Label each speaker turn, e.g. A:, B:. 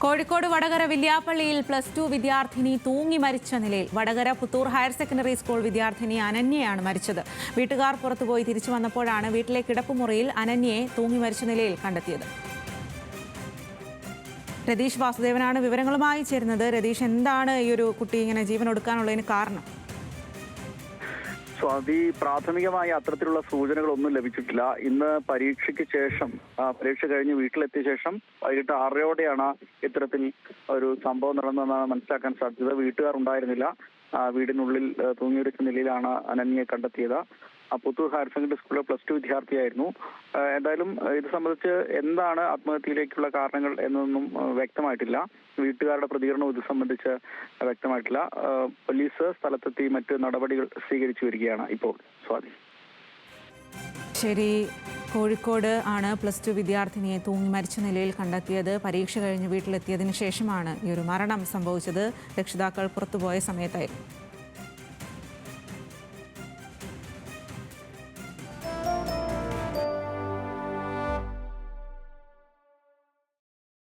A: കോഴിക്കോട് വടകര വില്യാപ്പള്ളിയിൽ +2 വിദ്യാർത്ഥിനി തൂങ്ങി മരിച്ച നിലയിൽ. Vadakara Puthur higher secondary school വിദ്യാർത്ഥിനി അനന്യയാണ് മരിച്ചത്. വീട്ടുകാർ പുറത്തുപോയി തിരിച്ചു വന്നപ്പോഴാണ് വീട്ടിലെ കിടപ്പുമുറിയിൽ അനന്യയെ തൂങ്ങി മരിച്ച നിലയിൽ കണ്ടെത്തിയത്. രതീഷ് വാസുദേവനാണ് വിവരങ്ങളുമായി ചേരുന്നത്. രതീഷ്, എന്താണ് ഈ ഒരു കുട്ടി ഇങ്ങനെ ജീവൻ ഒടുക്കാനുള്ളതിന് കാരണം?
B: സ്വാതി, പ്രാഥമികമായി അത്തരത്തിലുള്ള സൂചനകളൊന്നും ലഭിച്ചിട്ടില്ല. ഇന്ന് പരീക്ഷയ്ക്ക് ശേഷം, പരീക്ഷ കഴിഞ്ഞ് വീട്ടിലെത്തിയ ശേഷം വൈകിട്ട് 6:00യോടെയാണ് ഇത്തരത്തിൽ ഒരു സംഭവം നടന്നതെന്നാണ് മനസ്സിലാക്കാൻ സാധിച്ചത്. വീട്ടുകാർ ഉണ്ടായിരുന്നില്ല. വീടിനുള്ളിൽ തൂങ്ങിയൊരുച്ച നിലയിലാണ് അനന്യയെ കണ്ടെത്തിയത്. പുത്തൂർ ഹയർ സെക്കൻഡറി സ്കൂളിലെ +2 വിദ്യാർത്ഥിയായിരുന്നു. എന്തായാലും ഇത് സംബന്ധിച്ച് എന്താണ് ആത്മഹത്യയിലേക്കുള്ള കാരണങ്ങൾ എന്നൊന്നും വ്യക്തമായിട്ടില്ല. വീട്ടുകാരുടെ പ്രതികരണവും ഇത് സംബന്ധിച്ച് വ്യക്തമായിട്ടില്ല. പോലീസ് സ്ഥലത്തെത്തി മറ്റ് നടപടികൾ സ്വീകരിച്ചു വരികയാണ് ഇപ്പോൾ. സ്വാതി,
A: ശരി. കോഴിക്കോട് ആണ് +2 വിദ്യാർത്ഥിനിയെ തൂങ്ങി മരിച്ച നിലയിൽ കണ്ടെത്തിയത്. പരീക്ഷ കഴിഞ്ഞ് വീട്ടിലെത്തിയതിനു ശേഷമാണ് ഈ ഒരു മരണം സംഭവിച്ചത്. രക്ഷിതാക്കൾ പുറത്തുപോയ സമയത്തായിരുന്നു.